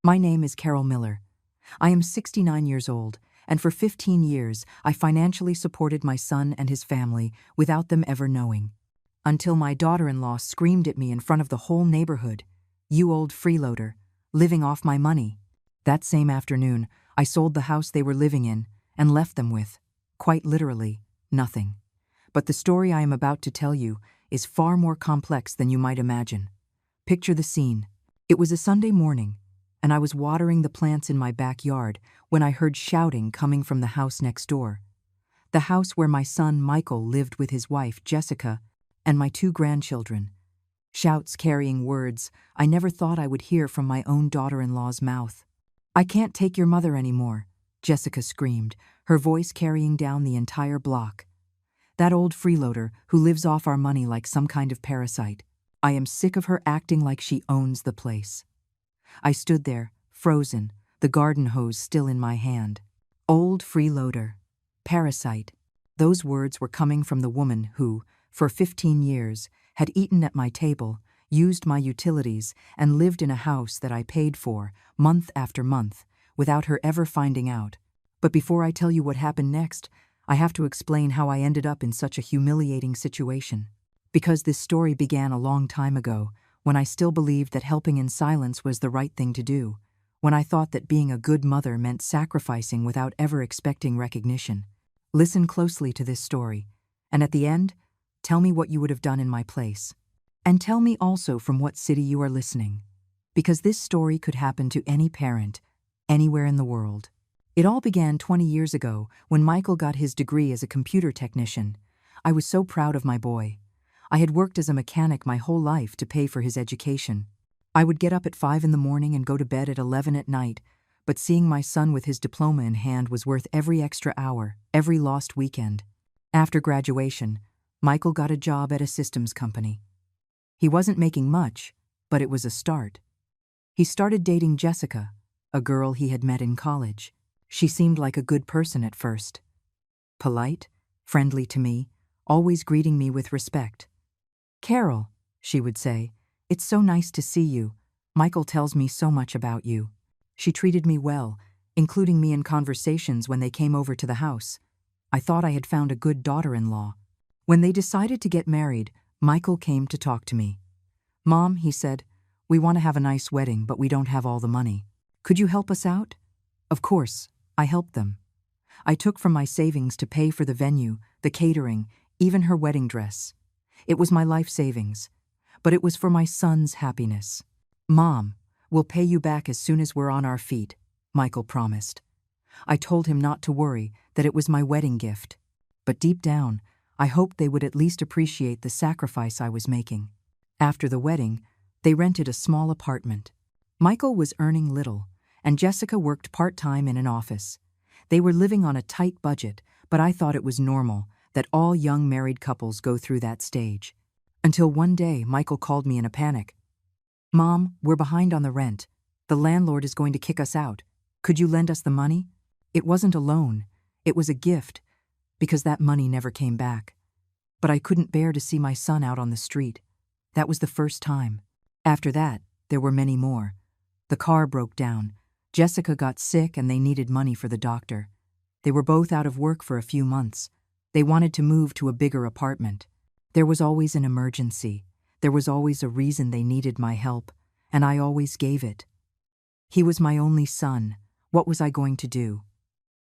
My name is Carol Miller. I am 69 years old, and for 15 years I financially supported my son and his family without them ever knowing. Until my daughter-in-law screamed at me in front of the whole neighborhood, "You old freeloader, living off my money." That same afternoon, I sold the house they were living in and left them with, quite literally, nothing. But the story I am about to tell you is far more complex than you might imagine. Picture the scene. It was a Sunday morning, and I was watering the plants in my backyard when I heard shouting coming from the house next door. The house where my son Michael lived with his wife Jessica and my 2 grandchildren. Shouts carrying words I never thought I would hear from my own daughter-in-law's mouth. "I can't take your mother anymore," Jessica screamed, her voice carrying down the entire block. "That old freeloader who lives off our money like some kind of parasite. I am sick of her acting like she owns the place." I stood there, frozen, the garden hose still in my hand. Old freeloader. Parasite. Those words were coming from the woman who, for 15 years, had eaten at my table, used my utilities, and lived in a house that I paid for, month after month, without her ever finding out. But before I tell you what happened next, I have to explain how I ended up in such a humiliating situation. Because this story began a long time ago, when I still believed that helping in silence was the right thing to do, when I thought that being a good mother meant sacrificing without ever expecting recognition. Listen closely to this story, and at the end, tell me what you would have done in my place. And tell me also from what city you are listening, because this story could happen to any parent, anywhere in the world. It all began 20 years ago when Michael got his degree as a computer technician. I was so proud of my boy. I had worked as a mechanic my whole life to pay for his education. I would get up at 5 in the morning and go to bed at 11 at night, but seeing my son with his diploma in hand was worth every extra hour, every lost weekend. After graduation, Michael got a job at a systems company. He wasn't making much, but it was a start. He started dating Jessica, a girl he had met in college. She seemed like a good person at first. Polite, friendly to me, always greeting me with respect. "Carol," she would say, "it's so nice to see you. Michael tells me so much about you." She treated me well, including me in conversations when they came over to the house. I thought I had found a good daughter-in-law. When they decided to get married, Michael came to talk to me. "Mom," he said, "we want to have a nice wedding, but we don't have all the money. Could you help us out?" Of course, I helped them. I took from my savings to pay for the venue, the catering, even her wedding dress. It was my life savings, but it was for my son's happiness. "Mom, we'll pay you back as soon as we're on our feet," Michael promised. I told him not to worry, that it was my wedding gift. But deep down, I hoped they would at least appreciate the sacrifice I was making. After the wedding, they rented a small apartment. Michael was earning little, and Jessica worked part-time in an office. They were living on a tight budget, but I thought it was normal that all young married couples go through that stage. Until one day, Michael called me in a panic. "Mom, we're behind on the rent. The landlord is going to kick us out. Could you lend us the money?" It wasn't a loan, it was a gift, because that money never came back. But I couldn't bear to see my son out on the street. That was the first time. After that, there were many more. The car broke down. Jessica got sick and they needed money for the doctor. They were both out of work for a few months. They wanted to move to a bigger apartment. There was always an emergency. There was always a reason they needed my help, and I always gave it. He was my only son. What was I going to do?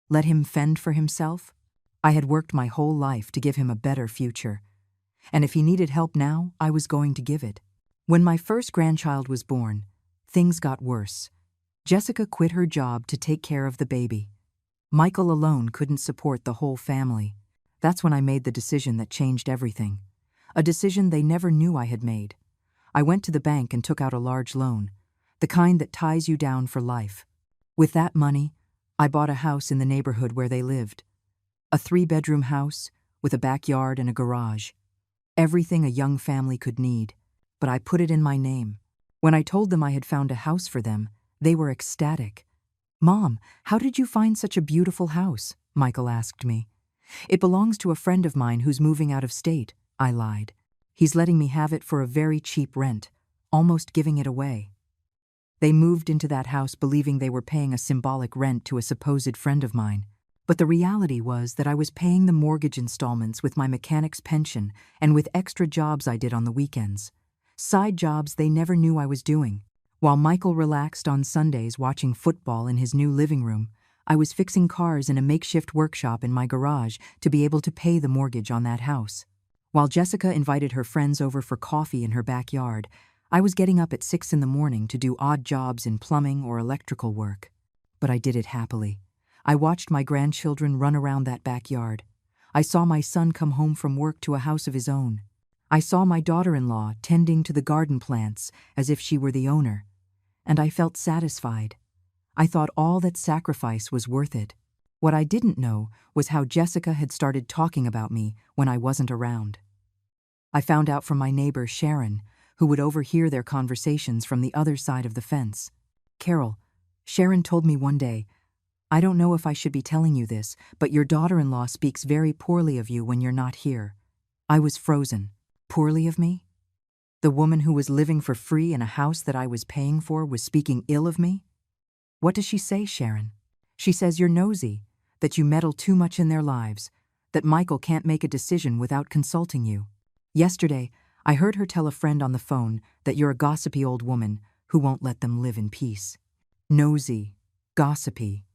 Let him fend for himself? I had worked my whole life to give him a better future. And if he needed help now, I was going to give it. When my first grandchild was born, things got worse. Jessica quit her job to take care of the baby. Michael alone couldn't support the whole family. That's when I made the decision that changed everything. A decision they never knew I had made. I went to the bank and took out a large loan, the kind that ties you down for life. With that money, I bought a house in the neighborhood where they lived. A 3-bedroom house with a backyard and a garage. Everything a young family could need, but I put it in my name. When I told them I had found a house for them, they were ecstatic. "Mom, how did you find such a beautiful house?" Michael asked me. "It belongs to a friend of mine who's moving out of state," I lied. "He's letting me have it for a very cheap rent, almost giving it away." They moved into that house believing they were paying a symbolic rent to a supposed friend of mine. But the reality was that I was paying the mortgage installments with my mechanic's pension and with extra jobs I did on the weekends. Side jobs they never knew I was doing. While Michael relaxed on Sundays watching football in his new living room, I was fixing cars in a makeshift workshop in my garage to be able to pay the mortgage on that house. While Jessica invited her friends over for coffee in her backyard, I was getting up at 6 in the morning to do odd jobs in plumbing or electrical work. But I did it happily. I watched my grandchildren run around that backyard. I saw my son come home from work to a house of his own. I saw my daughter-in-law tending to the garden plants as if she were the owner. And I felt satisfied. I thought all that sacrifice was worth it. What I didn't know was how Jessica had started talking about me when I wasn't around. I found out from my neighbor, Sharon, who would overhear their conversations from the other side of the fence. "Carol," Sharon told me one day, "I don't know if I should be telling you this, but your daughter-in-law speaks very poorly of you when you're not here." I was frozen. Poorly of me? The woman who was living for free in a house that I was paying for was speaking ill of me? "What does she say, Sharon?" "She says you're nosy, that you meddle too much in their lives, that Michael can't make a decision without consulting you. Yesterday, I heard her tell a friend on the phone that you're a gossipy old woman who won't let them live in peace." Nosy, gossipy.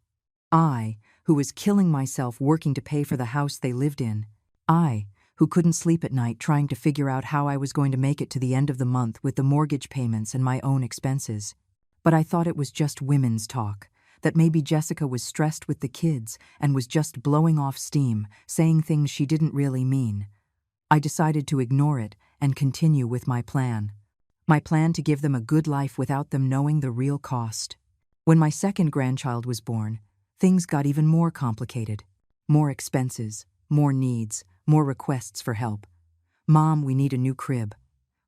I, who was killing myself working to pay for the house they lived in. I, who couldn't sleep at night trying to figure out how I was going to make it to the end of the month with the mortgage payments and my own expenses. But I thought it was just women's talk, that maybe Jessica was stressed with the kids and was just blowing off steam, saying things she didn't really mean. I decided to ignore it and continue with my plan. My plan to give them a good life without them knowing the real cost. When my second grandchild was born, things got even more complicated. More expenses, more needs, more requests for help. "Mom, we need a new crib."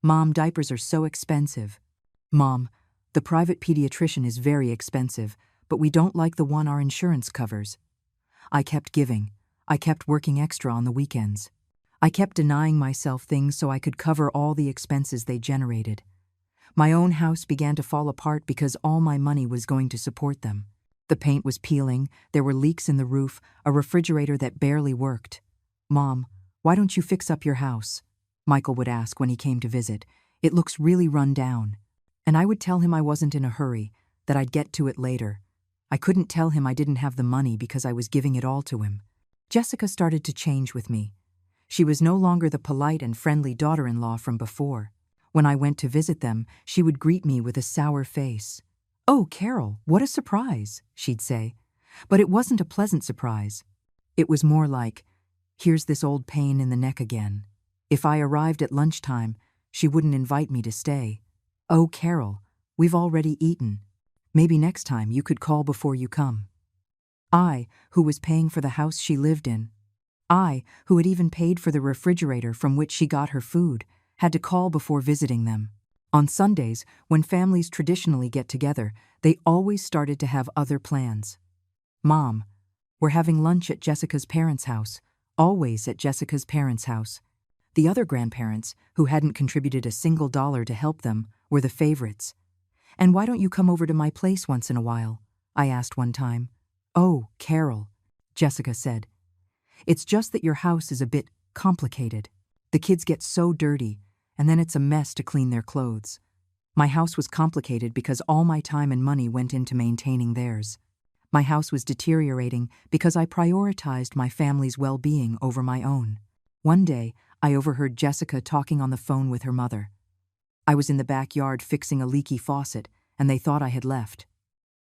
"Mom, diapers are so expensive." "Mom, the private pediatrician is very expensive, but we don't like the one our insurance covers." I kept giving. I kept working extra on the weekends. I kept denying myself things so I could cover all the expenses they generated. My own house began to fall apart because all my money was going to support them. The paint was peeling, there were leaks in the roof, a refrigerator that barely worked. "Mom, why don't you fix up your house?" Michael would ask when he came to visit. "It looks really run down." And I would tell him I wasn't in a hurry, that I'd get to it later. I couldn't tell him I didn't have the money because I was giving it all to him. Jessica started to change with me. She was no longer the polite and friendly daughter-in-law from before. When I went to visit them, she would greet me with a sour face. "Oh, Carol, what a surprise," she'd say. But it wasn't a pleasant surprise. It was more like, "Here's this old pain in the neck again." If I arrived at lunchtime, she wouldn't invite me to stay. "Oh, Carol, we've already eaten. Maybe next time you could call before you come." I, who was paying for the house she lived in, I, who had even paid for the refrigerator from which she got her food, had to call before visiting them. On Sundays, when families traditionally get together, they always started to have other plans. "Mom, we're having lunch at Jessica's parents' house," always at Jessica's parents' house. The other grandparents, who hadn't contributed a single dollar to help them, were the favorites. "And why don't you come over to my place once in a while?" I asked one time. "Oh, Carol," Jessica said. "It's just that your house is a bit complicated. The kids get so dirty, and then it's a mess to clean their clothes. My house was complicated because all my time and money went into maintaining theirs. My house was deteriorating because I prioritized my family's well-being over my own." One day, I overheard Jessica talking on the phone with her mother. I was in the backyard fixing a leaky faucet, and they thought I had left.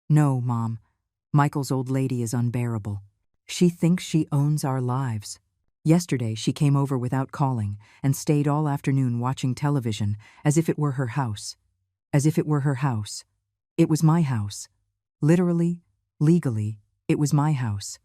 "No, Mom. Michael's old lady is unbearable. She thinks she owns our lives. Yesterday, she came over without calling and stayed all afternoon watching television as if it were her house. As if it were her house. It was my house. Literally, legally, it was my house.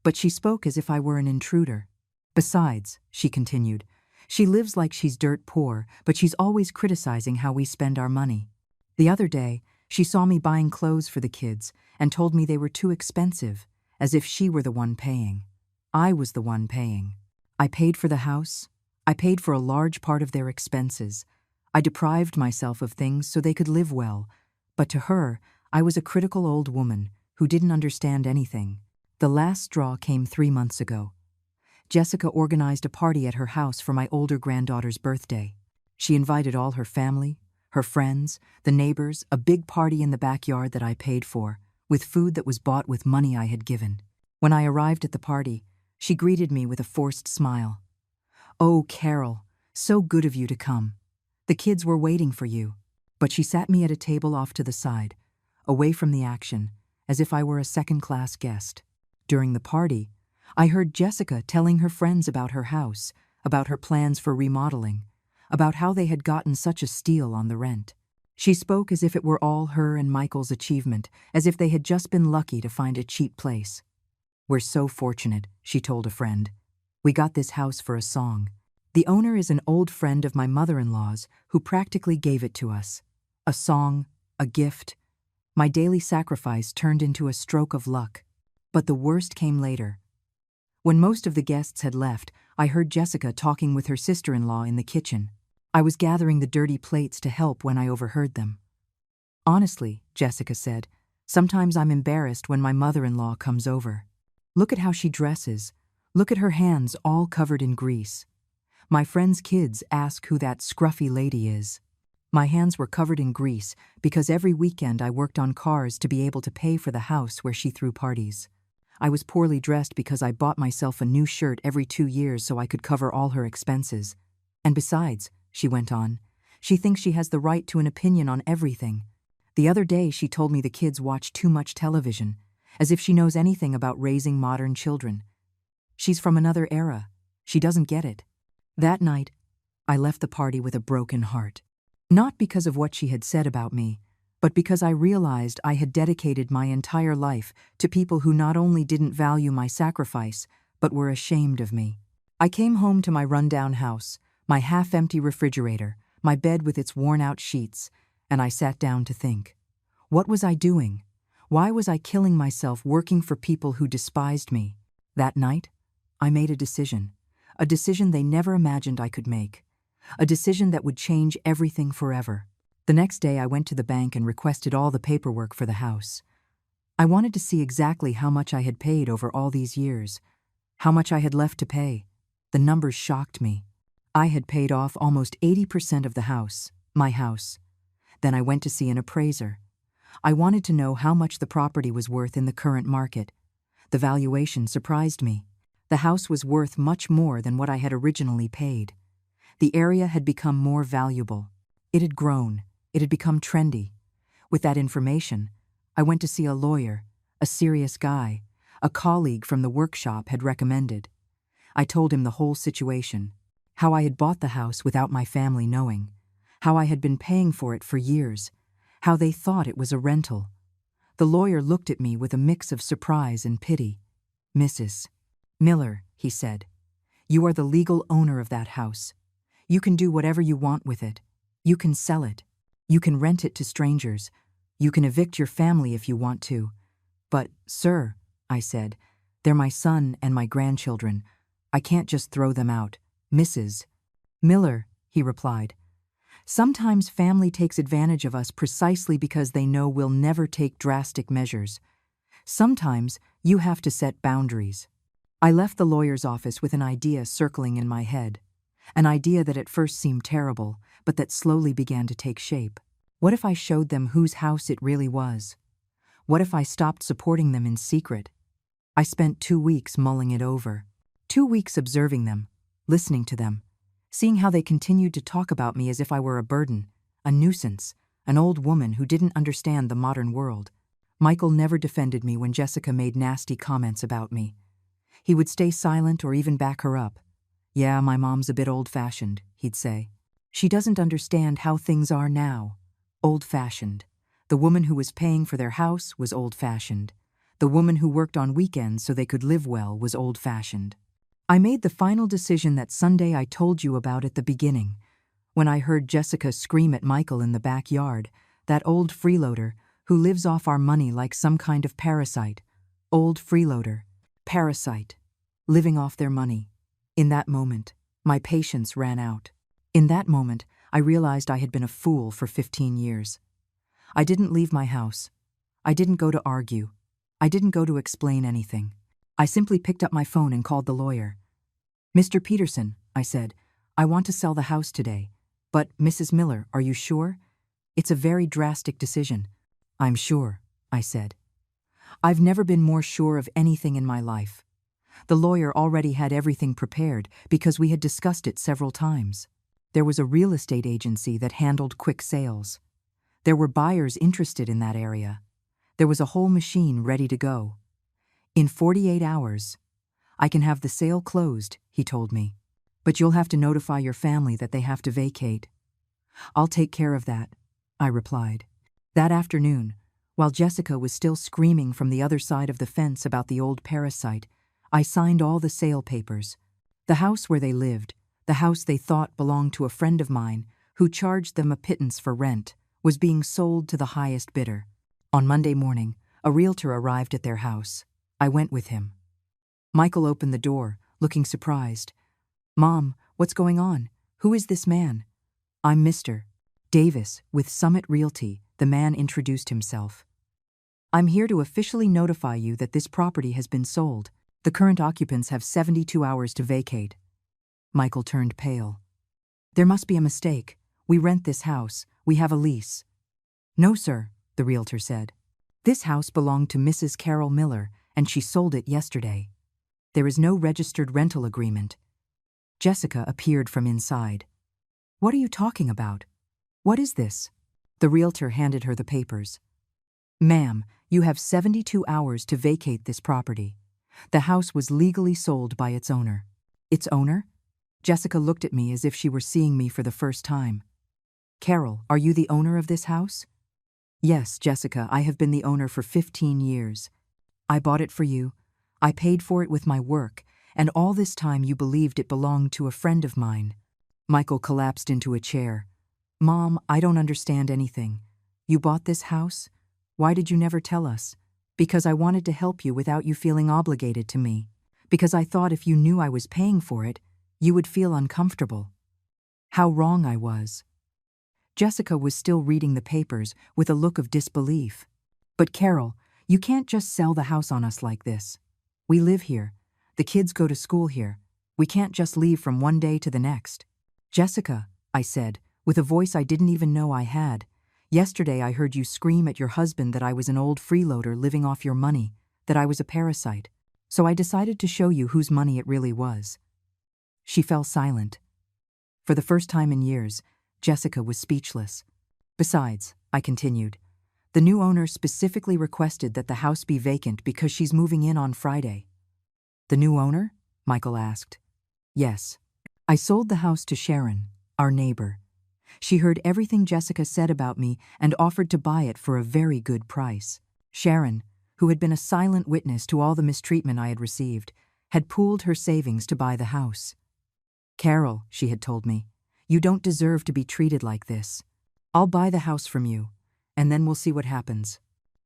But she spoke as if I were an intruder. Besides," she continued, "she lives like she's dirt poor, but she's always criticizing how we spend our money. The other day, she saw me buying clothes for the kids and told me they were too expensive, as if she were the one paying. I was the one paying. I paid for the house. I paid for a large part of their expenses. I deprived myself of things so they could live well, But to her, I was a critical old woman who didn't understand anything. The last straw came 3 months ago. Jessica organized a party at her house for my older granddaughter's birthday. She invited all her family, her friends, the neighbors, a big party in the backyard that I paid for, with food that was bought with money I had given. When I arrived at the party, she greeted me with a forced smile. "Oh, Carol, so good of you to come. The kids were waiting for you." But she sat me at a table off to the side, away from the action, as if I were a second-class guest. During the party, I heard Jessica telling her friends about her house, about her plans for remodeling, about how they had gotten such a steal on the rent. She spoke as if it were all her and Michael's achievement, as if they had just been lucky to find a cheap place. "We're so fortunate," she told a friend. "We got this house for a song. The owner is an old friend of my mother-in-law's who practically gave it to us. A song, a gift. My daily sacrifice turned into a stroke of luck. But the worst came later. When most of the guests had left, I heard Jessica talking with her sister-in-law in the kitchen. I was gathering the dirty plates to help when I overheard them. "Honestly," Jessica said, "sometimes I'm embarrassed when my mother-in-law comes over. Look at how she dresses. Look at her hands all covered in grease. My friend's kids ask who that scruffy lady is." My hands were covered in grease because every weekend I worked on cars to be able to pay for the house where she threw parties. I was poorly dressed because I bought myself a new shirt every 2 years so I could cover all her expenses. "And besides," she went on, "she thinks she has the right to an opinion on everything. The other day she told me the kids watch too much television, as if she knows anything about raising modern children. She's from another era. She doesn't get it." That night, I left the party with a broken heart. Not because of what she had said about me, but because I realized I had dedicated my entire life to people who not only didn't value my sacrifice, but were ashamed of me. I came home to my rundown house, my half-empty refrigerator, my bed with its worn-out sheets, and I sat down to think. What was I doing? Why was I killing myself working for people who despised me? That night, I made a decision they never imagined I could make. A decision that would change everything forever. The next day I went to the bank and requested all the paperwork for the house. I wanted to see exactly how much I had paid over all these years, how much I had left to pay. The numbers shocked me. I had paid off almost 80% of the house, my house. Then I went to see an appraiser. I wanted to know how much the property was worth in the current market. The valuation surprised me. The house was worth much more than what I had originally paid. The area had become more valuable. It had grown. It had become trendy. With that information, I went to see a lawyer, a serious guy, a colleague from the workshop had recommended. I told him the whole situation, how I had bought the house without my family knowing, how I had been paying for it for years, how they thought it was a rental. The lawyer looked at me with a mix of surprise and pity. "Mrs. Miller," he said, "you are the legal owner of that house. You can do whatever you want with it. You can sell it. You can rent it to strangers. You can evict your family if you want to." "But, sir," I said, "they're my son and my grandchildren. I can't just throw them out." "Mrs. Miller," he replied, "sometimes family takes advantage of us precisely because they know we'll never take drastic measures. Sometimes you have to set boundaries." I left the lawyer's office with an idea circling in my head. An idea that at first seemed terrible, but that slowly began to take shape. What if I showed them whose house it really was? What if I stopped supporting them in secret? I spent 2 weeks mulling it over. 2 weeks observing them, listening to them, seeing how they continued to talk about me as if I were a burden, a nuisance, an old woman who didn't understand the modern world. Michael never defended me when Jessica made nasty comments about me. He would stay silent or even back her up. "Yeah, my mom's a bit old-fashioned," he'd say. "She doesn't understand how things are now." Old-fashioned. The woman who was paying for their house was old-fashioned. The woman who worked on weekends so they could live well was old-fashioned. I made the final decision that Sunday I told you about at the beginning, when I heard Jessica scream at Michael in the backyard, that old freeloader who lives off our money like some kind of parasite. Old freeloader. Parasite. Living off their money. In that moment, my patience ran out. In that moment, I realized I had been a fool for 15 years. I didn't leave my house. I didn't go to argue. I didn't go to explain anything. I simply picked up my phone and called the lawyer. "Mr. Peterson," I said, "I want to sell the house today. But, Mrs. Miller, are you sure? It's a very drastic decision." "I'm sure," I said. I've never been more sure of anything in my life. The lawyer already had everything prepared because we had discussed it several times. There was a real estate agency that handled quick sales. There were buyers interested in that area. There was a whole machine ready to go. In 48 hours, I can have the sale closed, he told me. But you'll have to notify your family that they have to vacate. "I'll take care of that," I replied. That afternoon, while Jessica was still screaming from the other side of the fence about the old parasite, I signed all the sale papers. The house where they lived, the house they thought belonged to a friend of mine who charged them a pittance for rent, was being sold to the highest bidder. On Monday morning, a realtor arrived at their house. I went with him. Michael opened the door, looking surprised. "Mom, what's going on? Who is this man?" "I'm Mr. Davis with Summit Realty," the man introduced himself. "I'm here to officially notify you that this property has been sold. The current occupants have 72 hours to vacate." Michael turned pale. "There must be a mistake. We rent this house. We have a lease." "No, sir," the realtor said. "This house belonged to Mrs. Carol Miller, and she sold it yesterday. There is no registered rental agreement." Jessica appeared from inside. "What are you talking about? What is this?" The realtor handed her the papers. "Ma'am, you have 72 hours to vacate this property. The house was legally sold by its owner." "Its owner?" Jessica looked at me as if she were seeing me for the first time. "Carol, are you the owner of this house?" "Yes, Jessica, I have been the owner for 15 years. I bought it for you. I paid for it with my work, and all this time you believed it belonged to a friend of mine." Michael collapsed into a chair. "Mom, I don't understand anything. You bought this house? Why did you never tell us?" "Because I wanted to help you without you feeling obligated to me. Because I thought if you knew I was paying for it, you would feel uncomfortable." How wrong I was. Jessica was still reading the papers with a look of disbelief. "But Carol, you can't just sell the house on us like this. We live here. The kids go to school here. We can't just leave from one day to the next." "Jessica," I said, with a voice I didn't even know I had, "yesterday I heard you scream at your husband that I was an old freeloader living off your money, that I was a parasite. So I decided to show you whose money it really was." She fell silent. For the first time in years, Jessica was speechless. "Besides," I continued, "the new owner specifically requested that the house be vacant because she's moving in on Friday." "The new owner?" Michael asked. "Yes. I sold the house to Sharon, our neighbor. She heard everything Jessica said about me and offered to buy it for a very good price. Sharon, who had been a silent witness to all the mistreatment I had received, had pooled her savings to buy the house. "Carol," she had told me, "you don't deserve to be treated like this. I'll buy the house from you, and then we'll see what happens."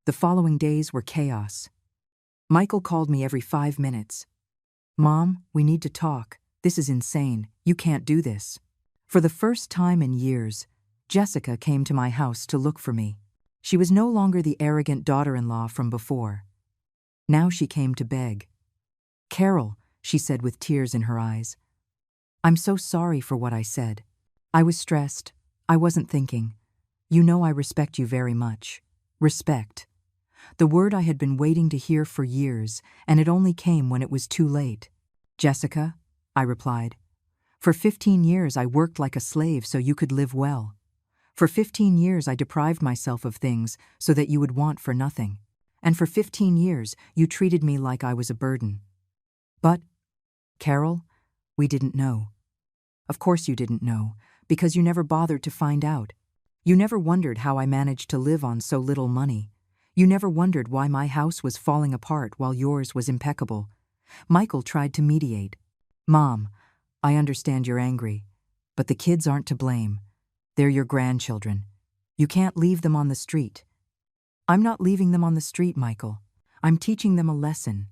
The following days were chaos. Michael called me every 5 minutes. "Mom, we need to talk. This is insane. You can't do this." For the first time in years, Jessica came to my house to look for me. She was no longer the arrogant daughter-in-law from before. Now she came to beg. "Carol," she said with tears in her eyes, "I'm so sorry for what I said. I was stressed. I wasn't thinking. You know I respect you very much." Respect. The word I had been waiting to hear for years, and it only came when it was too late. "Jessica," I replied, "for 15 years I worked like a slave so you could live well. For 15 years I deprived myself of things so that you would want for nothing. And for 15 years you treated me like I was a burden. But, Carol, we didn't know. Of course you didn't know, because you never bothered to find out. You never wondered how I managed to live on so little money. You never wondered why my house was falling apart while yours was impeccable." Michael tried to mediate. "Mom, I understand you're angry, but the kids aren't to blame. They're your grandchildren. You can't leave them on the street." "I'm not leaving them on the street, Michael. I'm teaching them a lesson.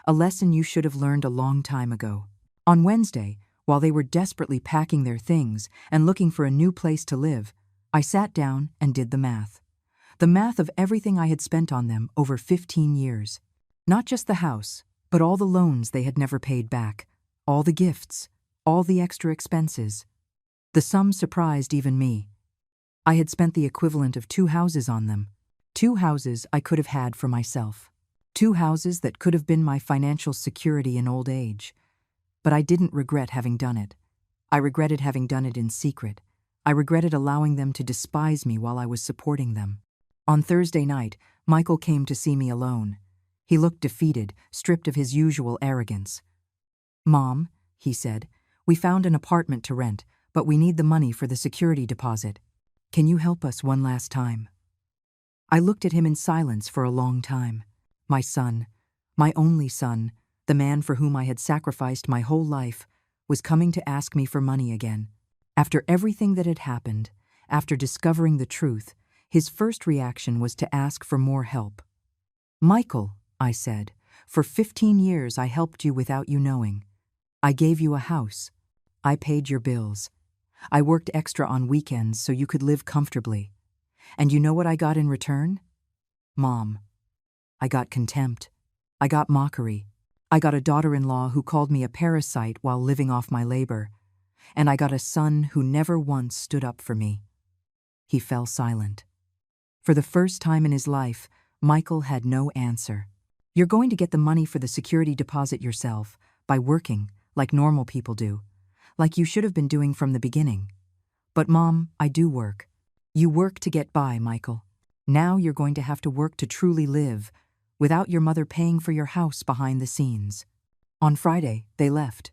A lesson you should have learned a long time ago." On Wednesday, while they were desperately packing their things and looking for a new place to live, I sat down and did the math. The math of everything I had spent on them over 15 years. Not just the house, but all the loans they had never paid back, all the gifts, all the extra expenses. The sum surprised even me. I had spent the equivalent of 2 houses on them. 2 houses I could have had for myself. 2 houses that could have been my financial security in old age. But I didn't regret having done it. I regretted having done it in secret. I regretted allowing them to despise me while I was supporting them. On Thursday night, Michael came to see me alone. He looked defeated, stripped of his usual arrogance. "Mom," he said, "we found an apartment to rent, but we need the money for the security deposit. Can you help us one last time?" I looked at him in silence for a long time. My son, my only son, the man for whom I had sacrificed my whole life, was coming to ask me for money again. After everything that had happened, after discovering the truth, his first reaction was to ask for more help. "Michael," I said, "for 15 years I helped you without you knowing. I gave you a house. I paid your bills. I worked extra on weekends so you could live comfortably. And you know what I got in return? Mom. I got contempt. I got mockery. I got a daughter-in-law who called me a parasite while living off my labor. And I got a son who never once stood up for me." He fell silent. For the first time in his life, Michael had no answer. "You're going to get the money for the security deposit yourself, by working, like normal people do, like you should have been doing from the beginning. But Mom, I do work. You work to get by, Michael. Now you're going to have to work to truly live, without your mother paying for your house behind the scenes." On Friday, they left.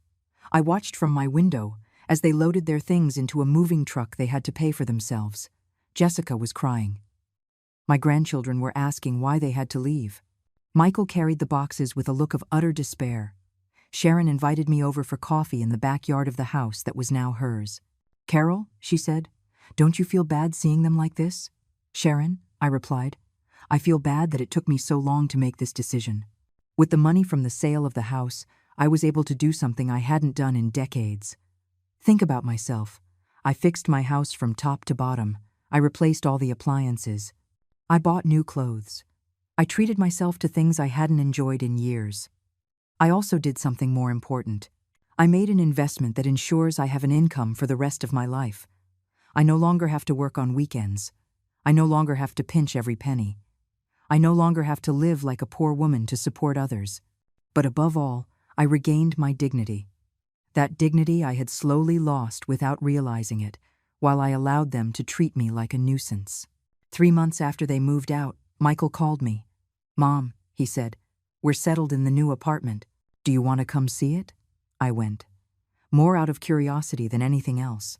I watched from my window as they loaded their things into a moving truck they had to pay for themselves. Jessica was crying. My grandchildren were asking why they had to leave. Michael carried the boxes with a look of utter despair. Sharon invited me over for coffee in the backyard of the house that was now hers. "Carol," she said, "don't you feel bad seeing them like this?" "Sharon," I replied, "I feel bad that it took me so long to make this decision. With the money from the sale of the house, I was able to do something I hadn't done in decades. Think about myself. I fixed my house from top to bottom. I replaced all the appliances. I bought new clothes. I treated myself to things I hadn't enjoyed in years. I also did something more important. I made an investment that ensures I have an income for the rest of my life. I no longer have to work on weekends. I no longer have to pinch every penny. I no longer have to live like a poor woman to support others. But above all, I regained my dignity. That dignity I had slowly lost without realizing it, while I allowed them to treat me like a nuisance." 3 months after they moved out, Michael called me. "Mom," he said, "we're settled in the new apartment. Do you want to come see it?" I went, more out of curiosity than anything else.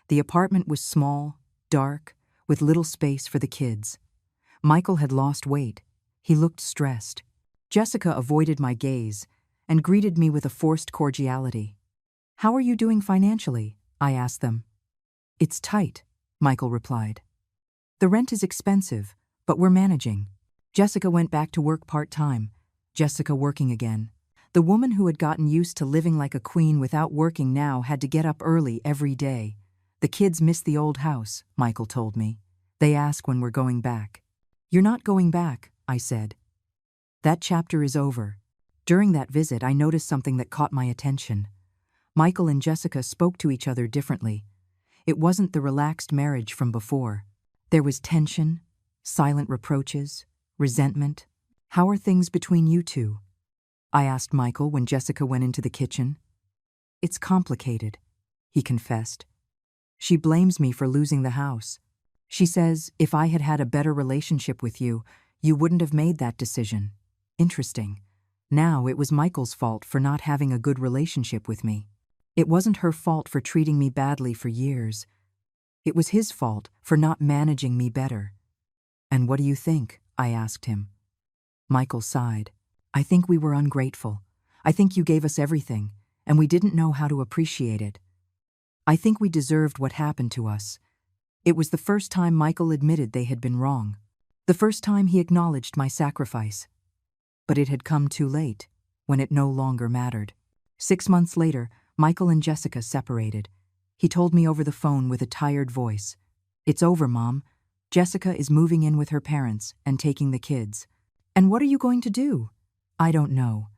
The apartment was small, dark, with little space for the kids. Michael had lost weight. He looked stressed. Jessica avoided my gaze and greeted me with a forced cordiality. "How are you doing financially?" I asked them. "It's tight," Michael replied. "The rent is expensive, but we're managing." Jessica went back to work part-time. Jessica working again. The woman who had gotten used to living like a queen without working now had to get up early every day. "The kids miss the old house," Michael told me. "They ask when we're going back." "You're not going back," I said. That chapter is over. During that visit, I noticed something that caught my attention. Michael and Jessica spoke to each other differently. It wasn't the relaxed marriage from before. There was tension, silent reproaches, resentment. "How are things between you two?" I asked Michael when Jessica went into the kitchen. "It's complicated," he confessed. "She blames me for losing the house. She says if I had had a better relationship with you, you wouldn't have made that decision." Interesting. Now it was Michael's fault for not having a good relationship with me. It wasn't her fault for treating me badly for years. It was his fault for not managing me better. "And what do you think?" I asked him. Michael sighed. "I think we were ungrateful. I think you gave us everything, and we didn't know how to appreciate it. I think we deserved what happened to us." It was the first time Michael admitted they had been wrong. The first time he acknowledged my sacrifice. But it had come too late, when it no longer mattered. 6 months later, Michael and Jessica separated. He told me over the phone with a tired voice, "It's over, Mom. Jessica is moving in with her parents and taking the kids. And what are you going to do? I don't know.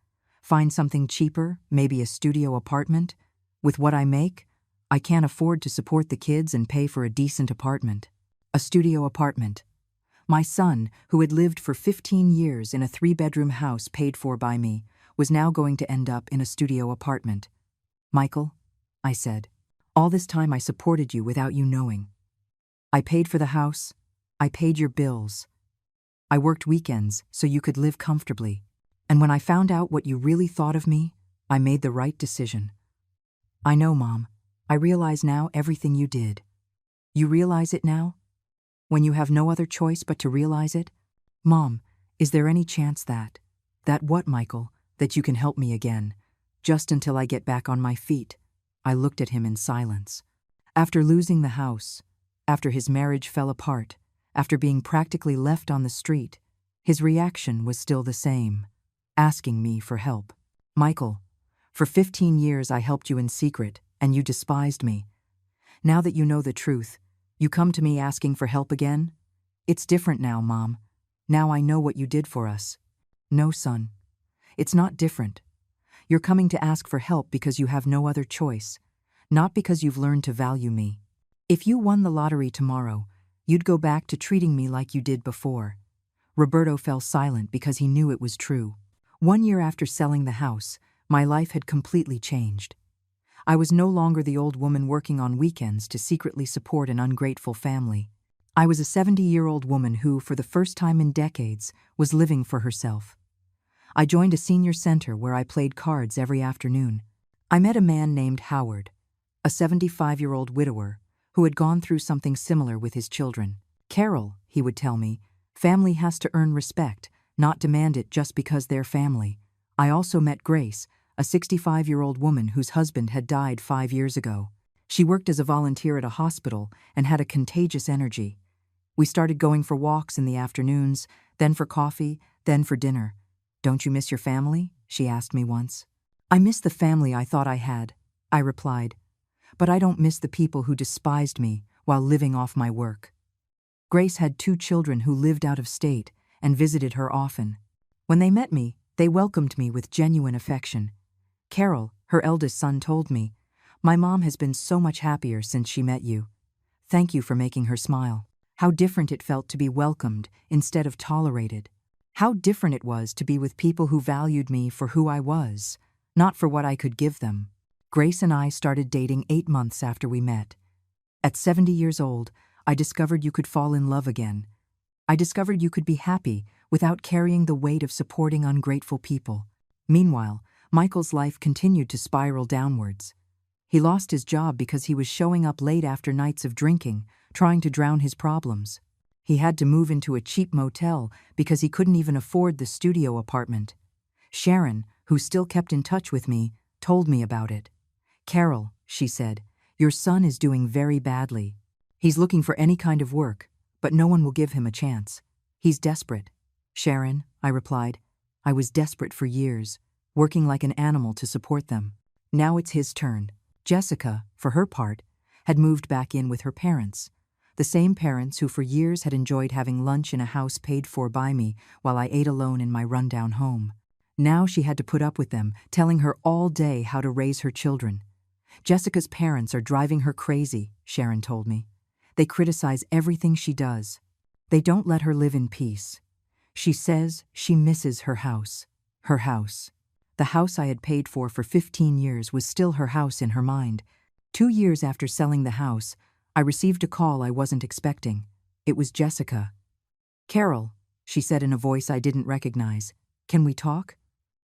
Find something cheaper, maybe a studio apartment? With what I make, I can't afford to support the kids and pay for a decent apartment. A studio apartment. My son, who had lived for 15 years in a 3-bedroom house paid for by me, was now going to end up in a studio apartment. Michael, I said, all this time I supported you without you knowing. I paid for the house. I paid your bills. I worked weekends so you could live comfortably. And when I found out what you really thought of me, I made the right decision. I know, Mom. I realize now everything you did. You realize it now? When you have no other choice but to realize it? Mom, is there any chance that what, Michael, that you can help me again, just until I get back on my feet? I looked at him in silence. After losing the house, after his marriage fell apart, after being practically left on the street, his reaction was still the same, asking me for help. Michael, for 15 years I helped you in secret, and you despised me. Now that you know the truth, you come to me asking for help again? It's different now, Mom. Now I know what you did for us. No, son. It's not different. You're coming to ask for help because you have no other choice, not because you've learned to value me. If you won the lottery tomorrow, you'd go back to treating me like you did before. Roberto fell silent because he knew it was true. 1 year after selling the house, my life had completely changed. I was no longer the old woman working on weekends to secretly support an ungrateful family. I was a 70-year-old woman who, for the first time in decades, was living for herself. I joined a senior center where I played cards every afternoon. I met a man named Howard, a 75-year-old widower who had gone through something similar with his children. Carol, he would tell me, family has to earn respect, not demand it just because they're family. I also met Grace, a 65-year-old woman whose husband had died 5 years ago. She worked as a volunteer at a hospital and had a contagious energy. We started going for walks in the afternoons, then for coffee, then for dinner. Don't you miss your family? She asked me once. I miss the family I thought I had, I replied. But I don't miss the people who despised me while living off my work. Grace had 2 children who lived out of state and visited her often. When they met me, they welcomed me with genuine affection. Carol, her eldest son, told me, "My mom has been so much happier since she met you. Thank you for making her smile." How different it felt to be welcomed instead of tolerated. How different it was to be with people who valued me for who I was, not for what I could give them. Grace and I started dating 8 months after we met. At 70 years old, I discovered you could fall in love again. I discovered you could be happy without carrying the weight of supporting ungrateful people. Meanwhile, Michael's life continued to spiral downwards. He lost his job because he was showing up late after nights of drinking, trying to drown his problems. He had to move into a cheap motel because he couldn't even afford the studio apartment. Sharon, who still kept in touch with me, told me about it. "Carol," she said, "your son is doing very badly. He's looking for any kind of work, but no one will give him a chance. He's desperate." "Sharon," I replied, "I was desperate for years, working like an animal to support them. Now it's his turn." Jessica, for her part, had moved back in with her parents. The same parents who for years had enjoyed having lunch in a house paid for by me while I ate alone in my rundown home. Now she had to put up with them, telling her all day how to raise her children. "Jessica's parents are driving her crazy," Sharon told me. "They criticize everything she does. They don't let her live in peace. She says she misses her house." Her house. The house I had paid for 15 years was still her house in her mind. 2 years after selling the house, I received a call I wasn't expecting. It was Jessica. "Carol," she said in a voice I didn't recognize, "can we talk?"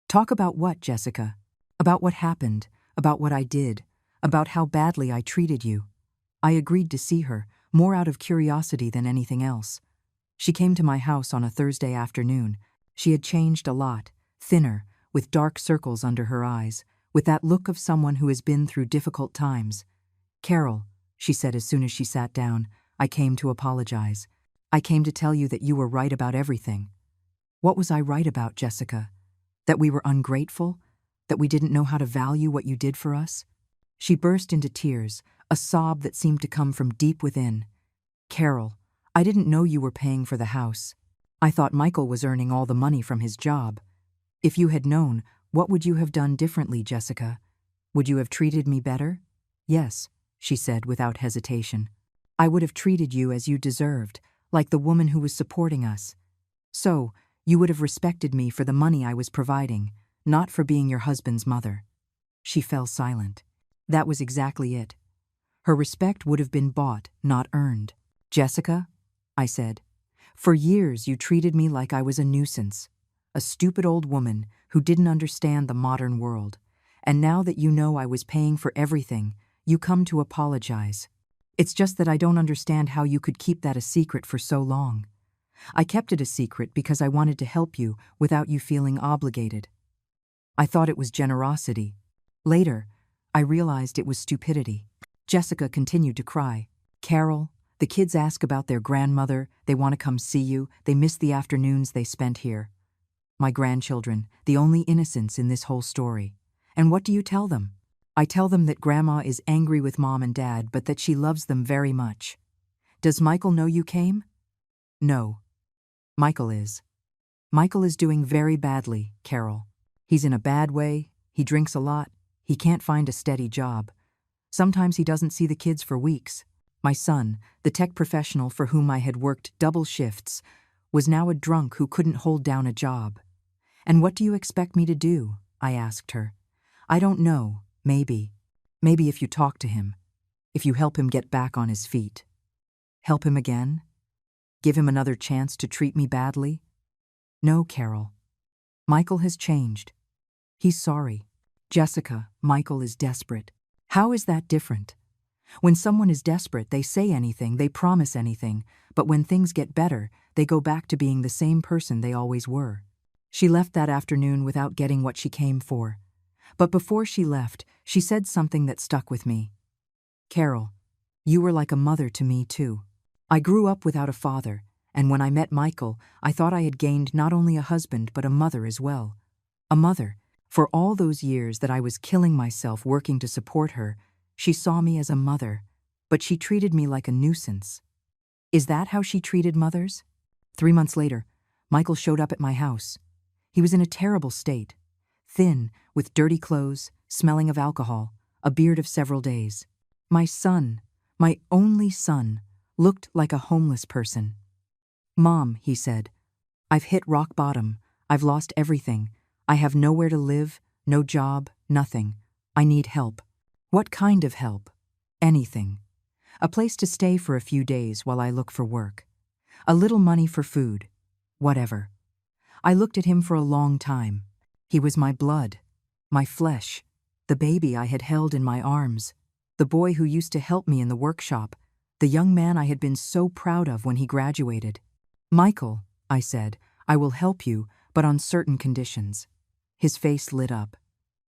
"Talk about what, Jessica?" "About what happened, about what I did, about how badly I treated you." I agreed to see her, more out of curiosity than anything else. She came to my house on a Thursday afternoon. She had changed a lot, thinner, with dark circles under her eyes, with that look of someone who has been through difficult times. "Carol," she said as soon as she sat down, "I came to apologize. I came to tell you that you were right about everything." What was I right about, Jessica? That we were ungrateful? That we didn't know how to value what you did for us? She burst into tears, a sob that seemed to come from deep within. "Carol, I didn't know you were paying for the house. I thought Michael was earning all the money from his job. If you had known, what would you have done differently, Jessica? Would you have treated me better? Yes, she said without hesitation. I would have treated you as you deserved, like the woman who was supporting us. So, you would have respected me for the money I was providing, not for being your husband's mother. She fell silent. That was exactly it. Her respect would have been bought, not earned. Jessica, I said, for years you treated me like I was a nuisance, a stupid old woman who didn't understand the modern world. And now that you know I was paying for everything, you come to apologize. It's just that I don't understand how you could keep that a secret for so long. I kept it a secret because I wanted to help you without you feeling obligated. I thought it was generosity. Later, I realized it was stupidity. Jessica continued to cry. Carol, the kids ask about their grandmother, they want to come see you, they miss the afternoons they spent here. My grandchildren, the only innocents in this whole story. And what do you tell them? I tell them that Grandma is angry with Mom and Dad, but that she loves them very much. Does Michael know you came? No. Michael is. Michael is doing very badly, Carol. He's in a bad way, he drinks a lot, he can't find a steady job. Sometimes he doesn't see the kids for weeks. My son, the tech professional for whom I had worked double shifts, was now a drunk who couldn't hold down a job. And what do you expect me to do? I asked her. I don't know, maybe. Maybe if you talk to him. If you help him get back on his feet. Help him again? Give him another chance to treat me badly? No, Carol. Michael has changed. He's sorry. Jessica, Michael is desperate. How is that different? When someone is desperate, they say anything, they promise anything, but when things get better, they go back to being the same person they always were. She left that afternoon without getting what she came for. But before she left, she said something that stuck with me. Carol, you were like a mother to me too. I grew up without a father, and when I met Michael, I thought I had gained not only a husband but a mother as well. A mother. For all those years that I was killing myself working to support her, she saw me as a mother, but she treated me like a nuisance. Is that how she treated mothers? 3 months later, Michael showed up at my house. He was in a terrible state. Thin, with dirty clothes, smelling of alcohol, a beard of several days. My son, my only son, looked like a homeless person. Mom, he said, I've hit rock bottom. I've lost everything. I have nowhere to live, no job, nothing. I need help. What kind of help? Anything. A place to stay for a few days while I look for work. A little money for food. Whatever. I looked at him for a long time. He was my blood, my flesh, the baby I had held in my arms, the boy who used to help me in the workshop, the young man I had been so proud of when he graduated. Michael, I said, I will help you, but on certain conditions. His face lit up.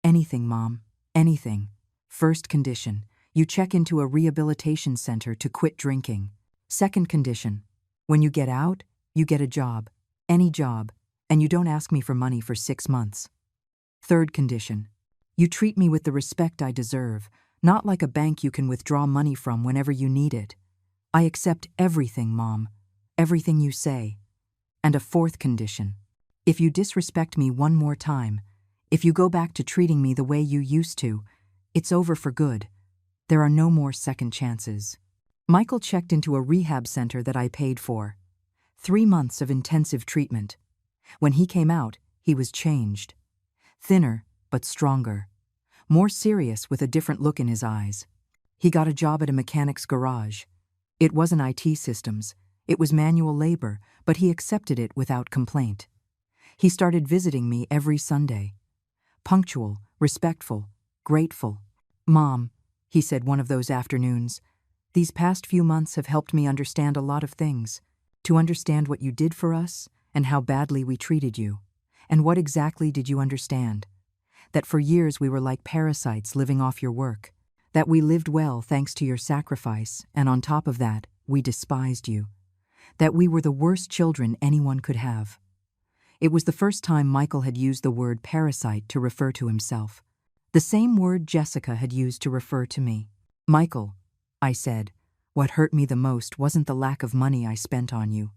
Anything, Mom, anything. First condition, you check into a rehabilitation center to quit drinking. Second condition, when you get out, you get a job, any job, and you don't ask me for money for 6 months. Third condition, you treat me with the respect I deserve, not like a bank you can withdraw money from whenever you need it. I accept everything, Mom, everything you say. And a fourth condition, if you disrespect me one more time, if you go back to treating me the way you used to, it's over for good. There are no more second chances. Michael checked into a rehab center that I paid for. 3 months of intensive treatment. When he came out, he was changed. Thinner, but stronger. More serious with a different look in his eyes. He got a job at a mechanic's garage. It wasn't IT systems. It was manual labor, but he accepted it without complaint. He started visiting me every Sunday. Punctual, respectful, grateful. Mom, he said one of those afternoons, these past few months have helped me understand a lot of things. To understand what you did for us and how badly we treated you. And what exactly did you understand? That for years we were like parasites living off your work. That we lived well thanks to your sacrifice, and on top of that, we despised you. That we were the worst children anyone could have. It was the first time Michael had used the word parasite to refer to himself. The same word Jessica had used to refer to me. Michael, I said, What hurt me the most wasn't the lack of money I spent on you.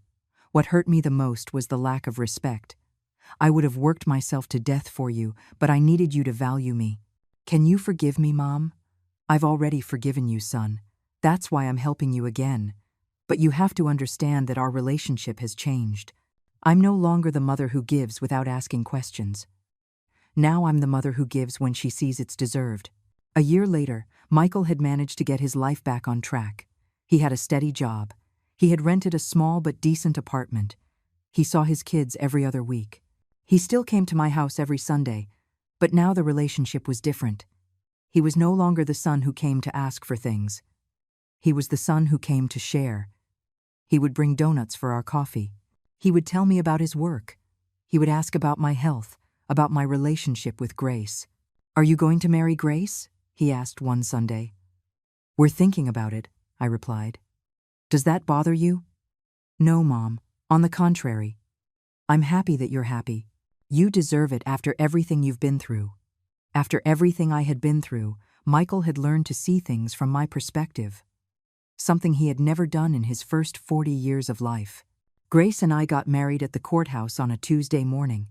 What hurt me the most was the lack of respect. I would have worked myself to death for you, but I needed you to value me. Can you forgive me, Mom? I've already forgiven you, son. That's why I'm helping you again. But you have to understand that our relationship has changed. I'm no longer the mother who gives without asking questions. Now I'm the mother who gives when she sees it's deserved. A year later, Michael had managed to get his life back on track. He had a steady job. He had rented a small but decent apartment. He saw his kids every other week. He still came to my house every Sunday, but now the relationship was different. He was no longer the son who came to ask for things. He was the son who came to share. He would bring donuts for our coffee. He would tell me about his work. He would ask about my health, about my relationship with Grace. "Are you going to marry Grace?" he asked one Sunday. "We're thinking about it," I replied. "Does that bother you?" "No, Mom. On the contrary. I'm happy that you're happy. You deserve it after everything you've been through." After everything I had been through, Michael had learned to see things from my perspective, something he had never done in his first 40 years of life. Grace and I got married at the courthouse on a Tuesday morning,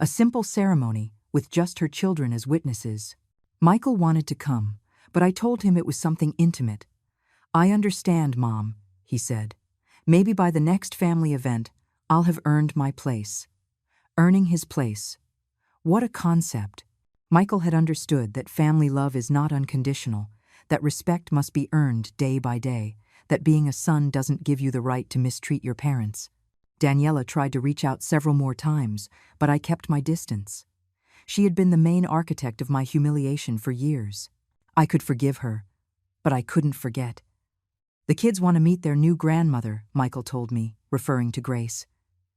a simple ceremony with just her children as witnesses. Michael wanted to come, but I told him it was something intimate. "I understand, Mom," he said. "Maybe by the next family event, I'll have earned my place." Earning his place. What a concept. Michael had understood that family love is not unconditional, that respect must be earned day by day, that being a son doesn't give you the right to mistreat your parents. Daniela tried to reach out several more times, but I kept my distance. She had been the main architect of my humiliation for years. I could forgive her, but I couldn't forget. "The kids want to meet their new grandmother," Michael told me, referring to Grace.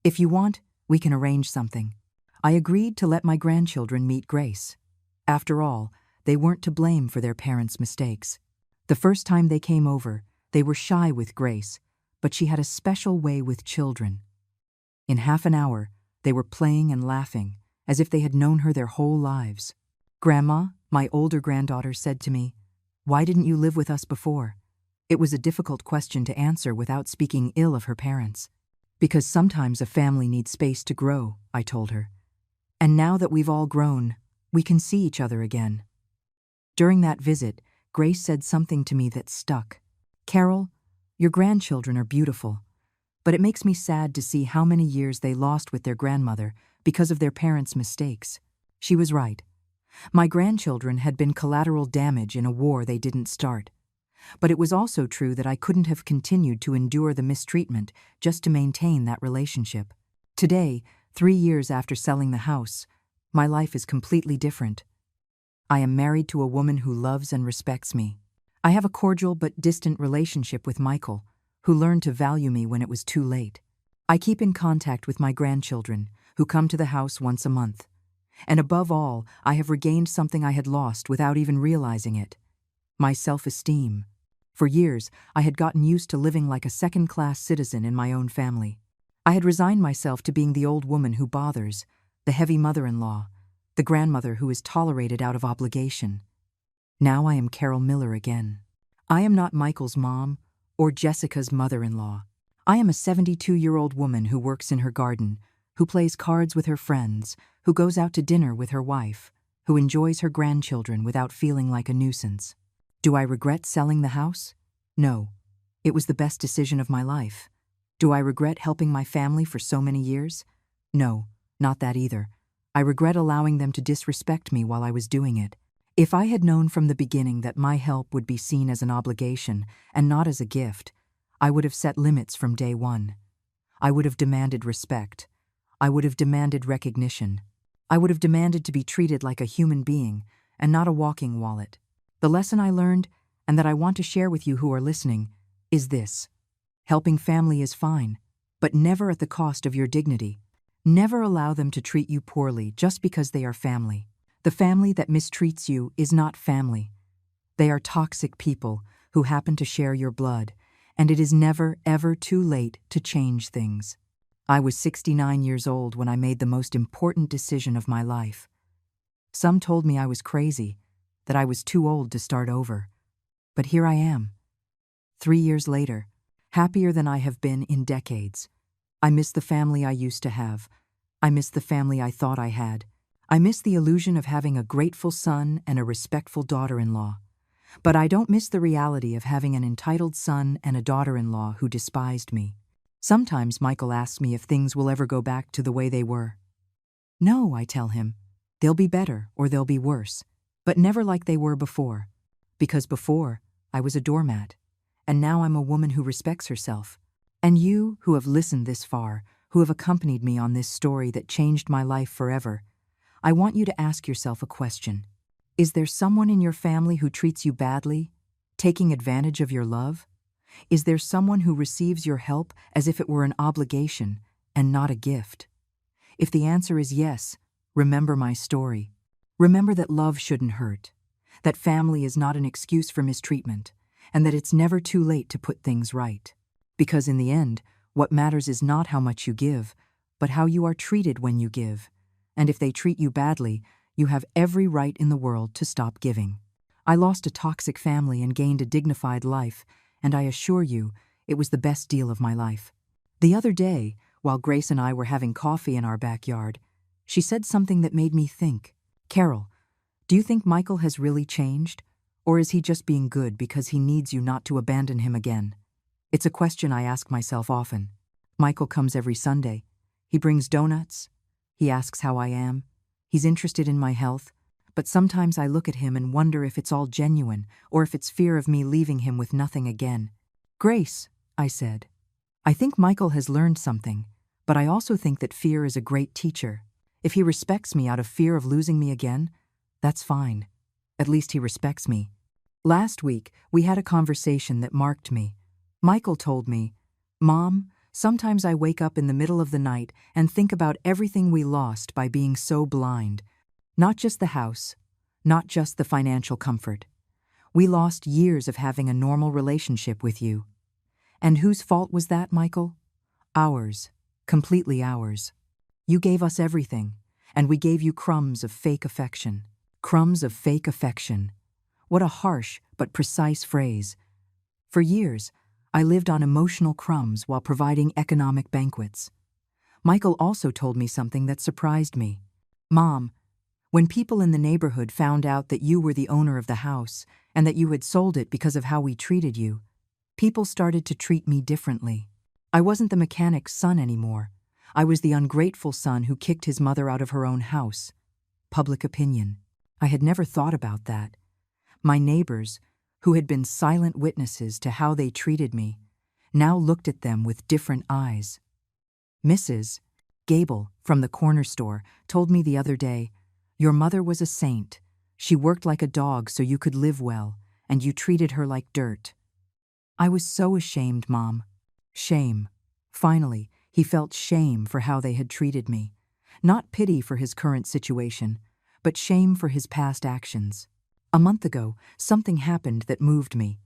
"If you want, we can arrange something." I agreed to let my grandchildren meet Grace. After all, they weren't to blame for their parents' mistakes. The first time they came over, they were shy with Grace, but she had a special way with children. In half an hour, they were playing and laughing, as if they had known her their whole lives. "Grandma," my older granddaughter said to me, "why didn't you live with us before?" It was a difficult question to answer without speaking ill of her parents. "Because sometimes a family needs space to grow," I told her. "And now that we've all grown, we can see each other again." During that visit, Grace said something to me that stuck. "Carol, your grandchildren are beautiful, but it makes me sad to see how many years they lost with their grandmother because of their parents' mistakes." She was right. My grandchildren had been collateral damage in a war they didn't start. But it was also true that I couldn't have continued to endure the mistreatment just to maintain that relationship. Today, 3 years after selling the house, my life is completely different. I am married to a woman who loves and respects me. I have a cordial but distant relationship with Michael, who learned to value me when it was too late. I keep in contact with my grandchildren, who come to the house once a month. And above all, I have regained something I had lost without even realizing it: my self-esteem. For years, I had gotten used to living like a second-class citizen in my own family. I had resigned myself to being the old woman who bothers, the heavy mother-in-law, the grandmother who is tolerated out of obligation. Now I am Carol Miller again. I am not Michael's mom or Jessica's mother-in-law. I am a 72-year-old woman who works in her garden, who plays cards with her friends, who goes out to dinner with her wife, who enjoys her grandchildren without feeling like a nuisance. Do I regret selling the house? No. It was the best decision of my life. Do I regret helping my family for so many years? No, not that either. I regret allowing them to disrespect me while I was doing it. If I had known from the beginning that my help would be seen as an obligation and not as a gift, I would have set limits from day one. I would have demanded respect. I would have demanded recognition. I would have demanded to be treated like a human being and not a walking wallet. The lesson I learned, and that I want to share with you who are listening, is this: helping family is fine, but never at the cost of your dignity. Never allow them to treat you poorly just because they are family. The family that mistreats you is not family. They are toxic people who happen to share your blood, and it is never, ever too late to change things. I was 69 years old when I made the most important decision of my life. Some told me I was crazy, that I was too old to start over. But here I am, 3 years later, happier than I have been in decades. I miss the family I used to have. I miss the family I thought I had. I miss the illusion of having a grateful son and a respectful daughter-in-law. But I don't miss the reality of having an entitled son and a daughter-in-law who despised me. Sometimes Michael asks me if things will ever go back to the way they were. No, I tell him. They'll be better or they'll be worse, but never like they were before. Because before, I was a doormat, and now I'm a woman who respects herself. And you, who have listened this far, who have accompanied me on this story that changed my life forever, I want you to ask yourself a question. Is there someone in your family who treats you badly, taking advantage of your love? Is there someone who receives your help as if it were an obligation and not a gift? If the answer is yes, remember my story. Remember that love shouldn't hurt, that family is not an excuse for mistreatment, and that it's never too late to put things right. Because in the end, what matters is not how much you give, but how you are treated when you give. And if they treat you badly, you have every right in the world to stop giving. I lost a toxic family and gained a dignified life, and I assure you, it was the best deal of my life. The other day, while Grace and I were having coffee in our backyard, she said something that made me think. Carol, do you think Michael has really changed? Or is he just being good because he needs you not to abandon him again? It's a question I ask myself often. Michael comes every Sunday. He brings donuts. He asks how I am. He's interested in my health. But sometimes I look at him and wonder if it's all genuine or if it's fear of me leaving him with nothing again. Grace, I said, I think Michael has learned something, but I also think that fear is a great teacher. If he respects me out of fear of losing me again, that's fine. At least he respects me. Last week, we had a conversation that marked me. Michael told me, Mom, sometimes I wake up in the middle of the night and think about everything we lost by being so blind. Not just the house, not just the financial comfort. We lost years of having a normal relationship with you. And whose fault was that, Michael? Ours. Completely ours. You gave us everything, and we gave you crumbs of fake affection. Crumbs of fake affection. What a harsh but precise phrase. For years, I lived on emotional crumbs while providing economic banquets. Michael also told me something that surprised me. Mom, when people in the neighborhood found out that you were the owner of the house and that you had sold it because of how we treated you, people started to treat me differently. I wasn't the mechanic's son anymore. I was the ungrateful son who kicked his mother out of her own house. Public opinion. I had never thought about that. My neighbors, who had been silent witnesses to how they treated me, now looked at them with different eyes. Mrs. Gable, from the corner store, told me the other day, Your mother was a saint. She worked like a dog so you could live well, and you treated her like dirt. I was so ashamed, Mom. Shame. Finally, he felt shame for how they had treated me. Not pity for his current situation, but shame for his past actions. A month ago, something happened that moved me.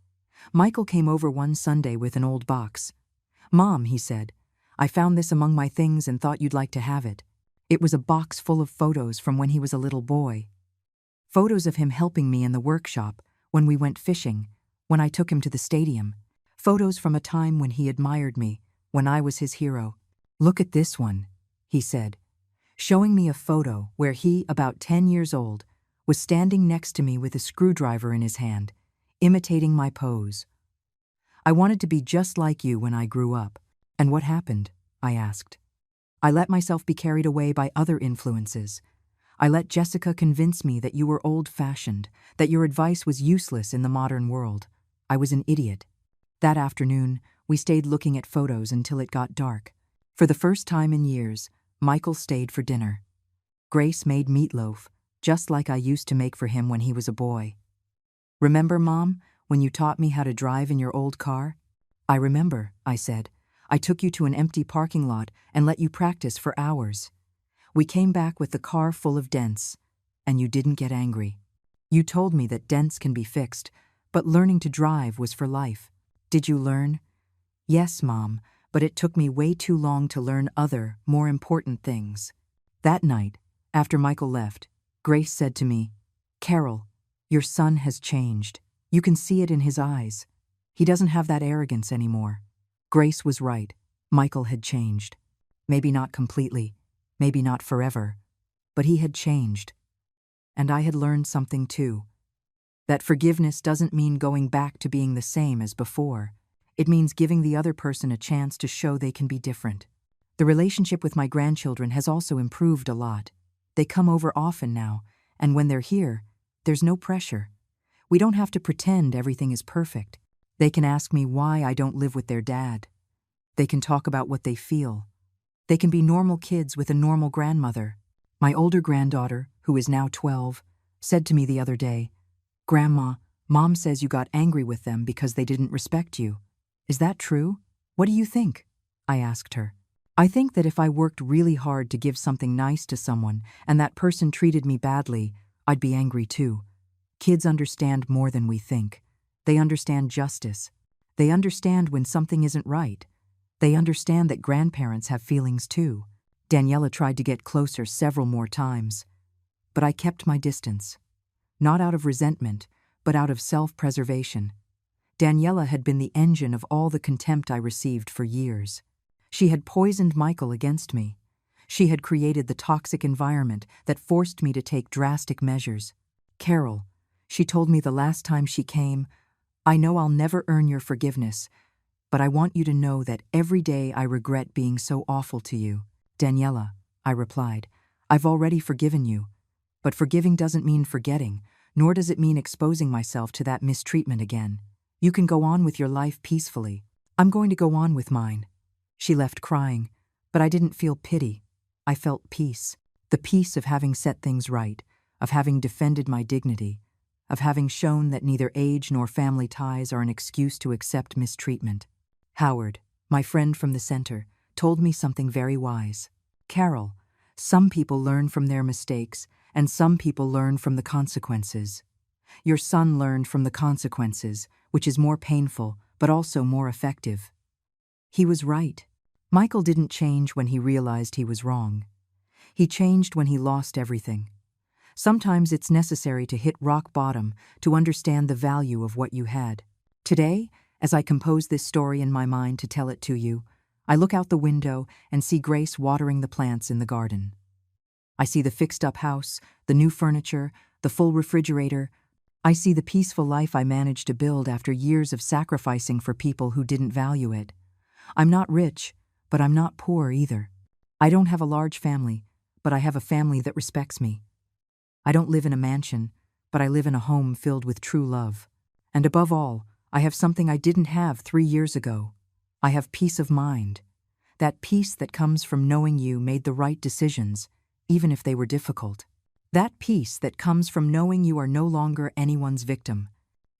Michael came over one Sunday with an old box. Mom, he said, I found this among my things and thought you'd like to have it. It was a box full of photos from when he was a little boy. Photos of him helping me in the workshop, when we went fishing, when I took him to the stadium. Photos from a time when he admired me, when I was his hero. Look at this one, he said, showing me a photo where he, about 10 years old, was standing next to me with a screwdriver in his hand, imitating my pose. I wanted to be just like you when I grew up. And what happened? I asked. I let myself be carried away by other influences. I let Jessica convince me that you were old-fashioned, that your advice was useless in the modern world. I was an idiot. That afternoon, we stayed looking at photos until it got dark. For the first time in years, Michael stayed for dinner. Grace made meatloaf, just like I used to make for him when he was a boy. Remember, Mom, when you taught me how to drive in your old car? I remember, I said. I took you to an empty parking lot and let you practice for hours. We came back with the car full of dents, and you didn't get angry. You told me that dents can be fixed, but learning to drive was for life. Did you learn? Yes, Mom, but it took me way too long to learn other, more important things. That night, after Michael left, Grace said to me, Carol, your son has changed. You can see it in his eyes. He doesn't have that arrogance anymore. Grace was right. Michael had changed. Maybe not completely, maybe not forever, but he had changed. And I had learned something too. That forgiveness doesn't mean going back to being the same as before. It means giving the other person a chance to show they can be different. The relationship with my grandchildren has also improved a lot. They come over often now, and when they're here, there's no pressure. We don't have to pretend everything is perfect. They can ask me why I don't live with their dad. They can talk about what they feel. They can be normal kids with a normal grandmother. My older granddaughter, who is now 12, said to me the other day, "Grandma, Mom says you got angry with them because they didn't respect you. Is that true? What do you think?" I asked her. I think that if I worked really hard to give something nice to someone and that person treated me badly, I'd be angry too. Kids understand more than we think. They understand justice. They understand when something isn't right. They understand that grandparents have feelings too. Daniela tried to get closer several more times, but I kept my distance. Not out of resentment, but out of self-preservation. Daniela had been the engine of all the contempt I received for years. She had poisoned Michael against me. She had created the toxic environment that forced me to take drastic measures. "Carol," she told me the last time she came, "I know I'll never earn your forgiveness, but I want you to know that every day I regret being so awful to you." "Daniela," I replied, "I've already forgiven you. But forgiving doesn't mean forgetting, nor does it mean exposing myself to that mistreatment again. You can go on with your life peacefully. I'm going to go on with mine." She left crying, but I didn't feel pity. I felt peace. The peace of having set things right, of having defended my dignity, of having shown that neither age nor family ties are an excuse to accept mistreatment. Howard, my friend from the center, told me something very wise. "Carol, some people learn from their mistakes, and some people learn from the consequences. Your son learned from the consequences, which is more painful, but also more effective." He was right. Michael didn't change when he realized he was wrong. He changed when he lost everything. Sometimes it's necessary to hit rock bottom to understand the value of what you had. Today, as I compose this story in my mind to tell it to you, I look out the window and see Grace watering the plants in the garden. I see the fixed-up house, the new furniture, the full refrigerator. I see the peaceful life I managed to build after years of sacrificing for people who didn't value it. I'm not rich, but I'm not poor either. I don't have a large family, but I have a family that respects me. I don't live in a mansion, but I live in a home filled with true love. And above all, I have something I didn't have 3 years ago. I have peace of mind. That peace that comes from knowing you made the right decisions, even if they were difficult. That peace that comes from knowing you are no longer anyone's victim.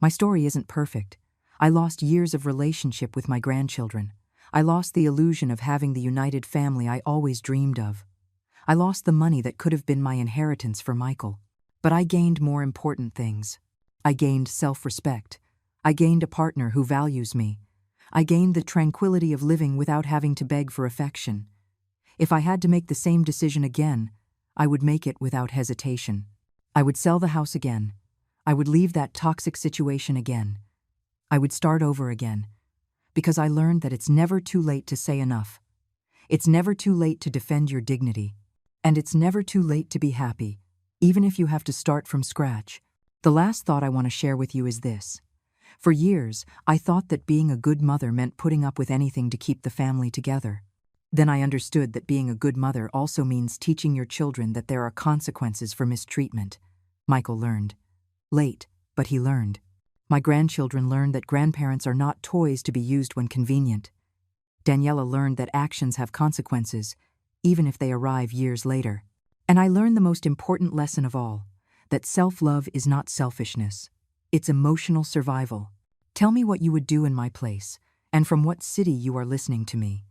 My story isn't perfect. I lost years of relationship with my grandchildren. I lost the illusion of having the united family I always dreamed of. I lost the money that could have been my inheritance for Michael. But I gained more important things. I gained self-respect. I gained a partner who values me. I gained the tranquility of living without having to beg for affection. If I had to make the same decision again, I would make it without hesitation. I would sell the house again. I would leave that toxic situation again. I would start over again. Because I learned that it's never too late to say enough. It's never too late to defend your dignity. And it's never too late to be happy, even if you have to start from scratch. The last thought I want to share with you is this. For years, I thought that being a good mother meant putting up with anything to keep the family together. Then I understood that being a good mother also means teaching your children that there are consequences for mistreatment. Michael learned. Late, but he learned. My grandchildren learned that grandparents are not toys to be used when convenient. Daniela learned that actions have consequences, even if they arrive years later. And I learned the most important lesson of all, that self-love is not selfishness. It's emotional survival. Tell me what you would do in my place, and from what city you are listening to me.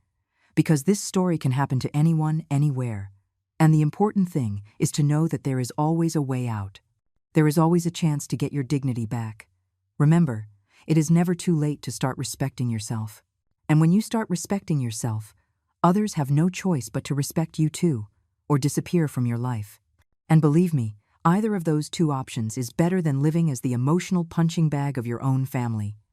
Because this story can happen to anyone, anywhere. And the important thing is to know that there is always a way out. There is always a chance to get your dignity back. Remember, it is never too late to start respecting yourself. And when you start respecting yourself, others have no choice but to respect you too, or disappear from your life. And believe me, either of those two options is better than living as the emotional punching bag of your own family.